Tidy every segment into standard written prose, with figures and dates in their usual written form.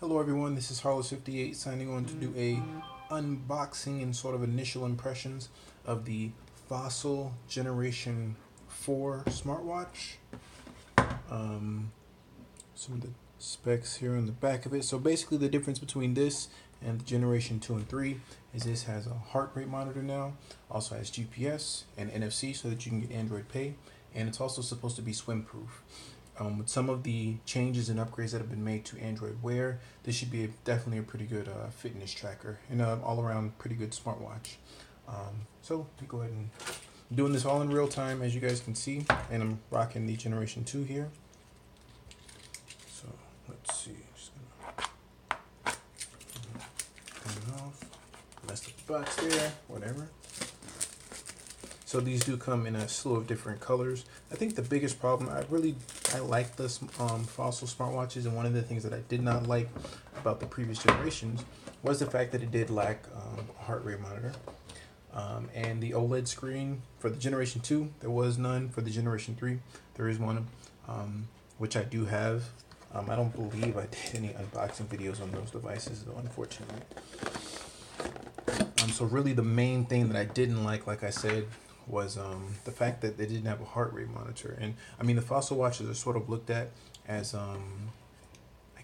Hello everyone, this is Harless58 signing on to do a unboxing and sort of initial impressions of the Fossil Generation 4 smartwatch. Some of the specs here on the back of it. So basically the difference between this and the Generation 2 and 3 is this has a heart rate monitor now, also has GPS and NFC so that you can get Android Pay, and it's also supposed to be swim proof. With some of the changes and upgrades that have been made to Android Wear, this should be definitely a pretty good fitness tracker and all around pretty good smartwatch. So let me go ahead and doing this all in real time, as you guys can see, and I'm rocking the Generation 2 here. So let's see, just gonna turn it off, messed up the box there, whatever. So these do come in a slew of different colors. I think the biggest problem, I like this Fossil smartwatches, and one of the things that I did not like about the previous generations was the fact that it did lack a heart rate monitor. And the OLED screen for the Generation 2, there was none. For the Generation 3, there is one, which I do have. I don't believe I did any unboxing videos on those devices, though, unfortunately. So really the main thing that I didn't like I said, was the fact that they didn't have a heart rate monitor. And I mean, the Fossil watches are sort of looked at as, I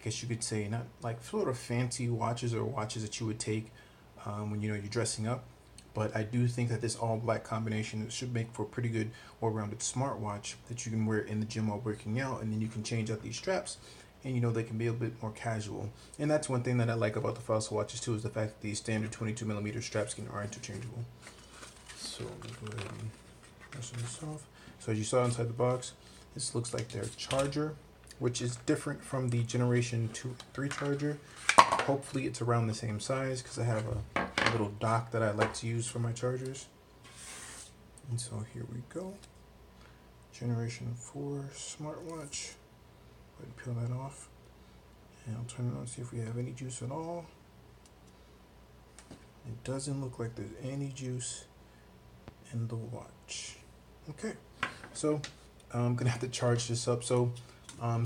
guess you could say, not like sort of fancy watches or watches that you would take when you're dressing up. But I do think that this all black combination should make for a pretty good all-rounded smartwatch that you can wear in the gym while working out, and then you can change out these straps, and they can be a bit more casual. And that's one thing that I like about the Fossil watches too, is the fact that these standard 22mm straps are interchangeable. So let me go ahead and press this off. So as you saw inside the box, this looks like their charger, which is different from the Generation 2 3 charger. Hopefully it's around the same size, because I have a little dock that I like to use for my chargers. And so here we go. Generation 4 smartwatch. Go ahead and peel that off. And I'll turn it on, see if we have any juice at all. It doesn't look like there's any juice in the watch. Okay, so I'm gonna have to charge this up. So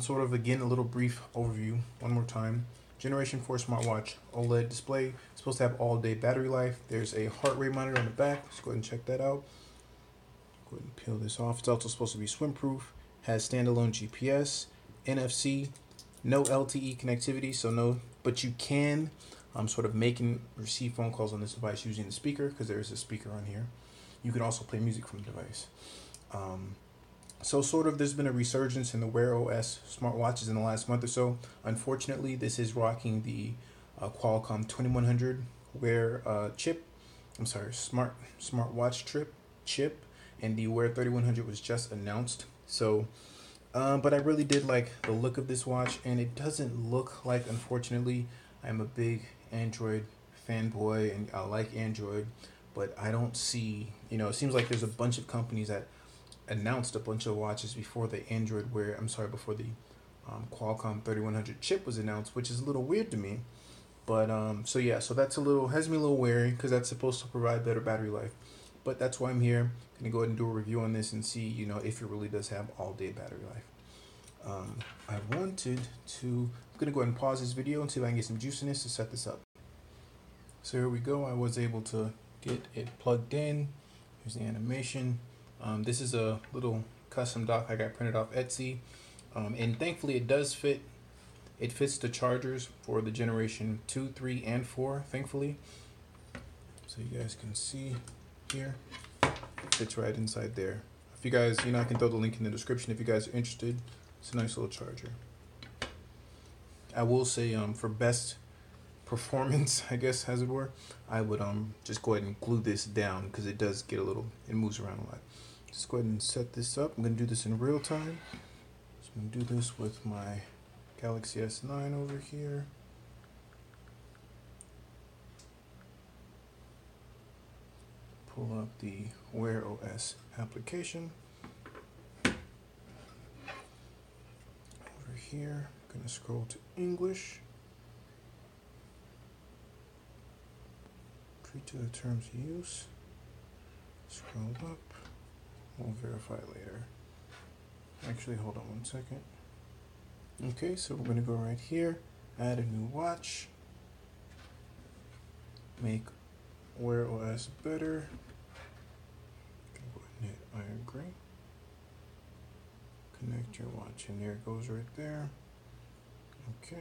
sort of again, a little brief overview one more time. Generation 4 smartwatch, OLED display, supposed to have all-day battery life. There's a heart rate monitor on the back. Let's go ahead and check that out. Go ahead and peel this off. It's also supposed to be swim proof. Has standalone GPS, NFC, no LTE connectivity, so no, but you can sort of make and receive phone calls on this device using the speaker, because there is a speaker on here. You can also play music from the device. So sort of there's been a resurgence in the Wear OS smartwatches in the last month or so. Unfortunately, this is rocking the Qualcomm 2100 Wear chip. I'm sorry, smartwatch chip, and the Wear 3100 was just announced. So, but I really did like the look of this watch, and it doesn't look like, unfortunately, I'm a big Android fanboy and I like Android, but I don't see, it seems like there's a bunch of companies that announced a bunch of watches before the before the Qualcomm 3100 chip was announced, which is a little weird to me. But so yeah, so that's has me a little wary, because that's supposed to provide better battery life. But that's why I'm here. Gonna go ahead and do a review on this and see, if it really does have all-day battery life. I'm gonna go ahead and pause this video and see if I can get some juice in this to set this up. So here we go. I was able to get it plugged in. Here's the animation. This is a little custom dock I got printed off Etsy, and thankfully it does fit. It fits the chargers for the Generation 2, 3, and 4, thankfully. So you guys can see here, it fits right inside there. If you guys, I can throw the link in the description if you guys are interested. It's a nice little charger. I will say, for best performance, I guess, as it were, I would just go ahead and glue this down, because it does get it moves around a lot. Just go ahead and set this up. I'm going to do this in real time. So I'm going to do this with my Galaxy S9 over here. Pull up the Wear OS application. Over here, I'm going to scroll to English. Agree to the terms of use. Scroll up. We'll verify later. Actually, hold on one second. Okay, so we're going to go right here. Add a new watch. Make Wear OS better. Go ahead and hit I agree. Connect your watch, and there it goes right there. Okay.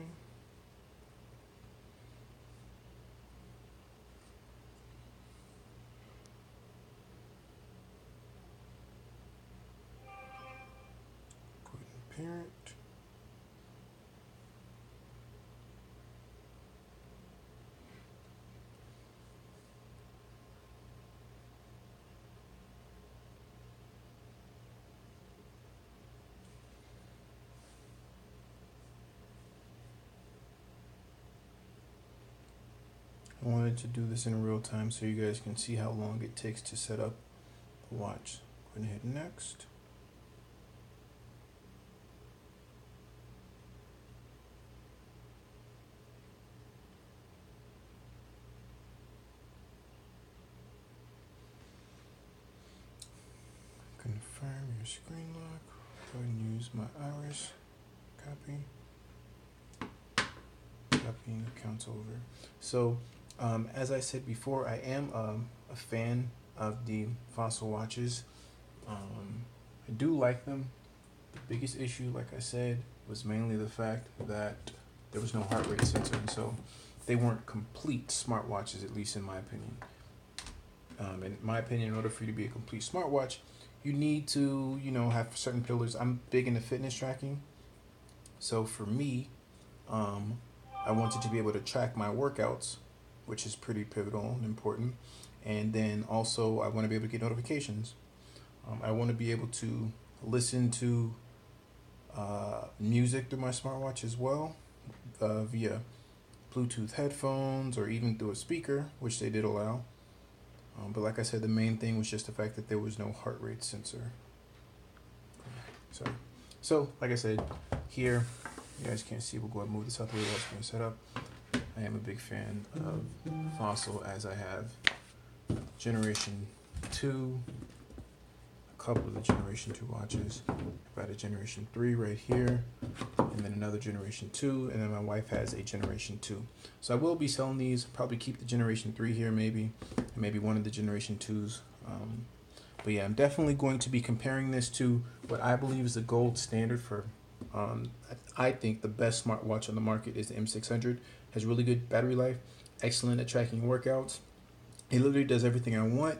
Go ahead and parent. I wanted to do this in real time so you guys can see how long it takes to set up the watch. Go ahead and hit next. Confirm your screen lock. Go ahead and use my iris. Copy. Copying accounts over. So, as I said before, I am a fan of the Fossil watches. I do like them. The biggest issue, like I said, was mainly the fact that there was no heart rate sensor, and so they weren't complete smartwatches, at least in my opinion. In my opinion, in order for you to be a complete smartwatch, you need to, have certain pillars. I'm big into fitness tracking, so for me, I wanted to be able to track my workouts, which is pretty pivotal and important. And then also, I want to be able to get notifications. I want to be able to listen to music through my smartwatch as well, via Bluetooth headphones or even through a speaker, which they did allow. But like I said, the main thing was just the fact that there was no heart rate sensor. Sorry. So, like I said, here, you guys can't see, we'll go ahead and move this out the way while it's being set up. I am a big fan of Fossil, as I have Generation 2, a couple of the Generation 2 watches. I've got a Generation 3 right here, and then another Generation 2, and then my wife has a Generation 2. So I will be selling these, probably keep the Generation 3 here maybe, and maybe one of the Generation 2s. But yeah, I'm definitely going to be comparing this to what I believe is the gold standard for, I think the best smartwatch on the market is the M600. Has really good battery life, excellent at tracking workouts. It literally does everything I want.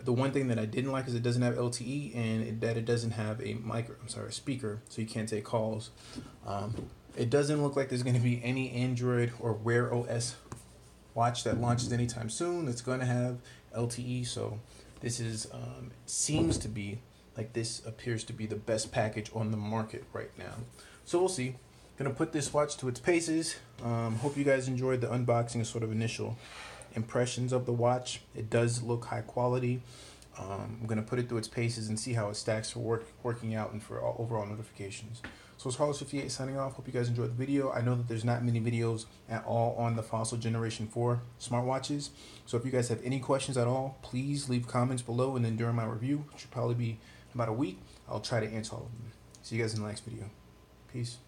The one thing that I didn't like is it doesn't have LTE, and that it doesn't have a speaker, so you can't take calls. It doesn't look like there's going to be any Android or Wear OS watch that launches anytime soon that's going to have LTE. So this is seems to be like, this appears to be the best package on the market right now. So we'll see. Gonna put this watch to its paces. Hope you guys enjoyed the unboxing and sort of initial impressions of the watch. It does look high quality. I'm gonna put it through its paces and see how it stacks for working out and for overall notifications. So it's Carlos58 signing off. Hope you guys enjoyed the video. I know that there's not many videos at all on the Fossil Generation 4 smartwatches. So if you guys have any questions at all, please leave comments below, and then during my review, which should probably be about a week, I'll try to answer all of them. See you guys in the next video. Peace.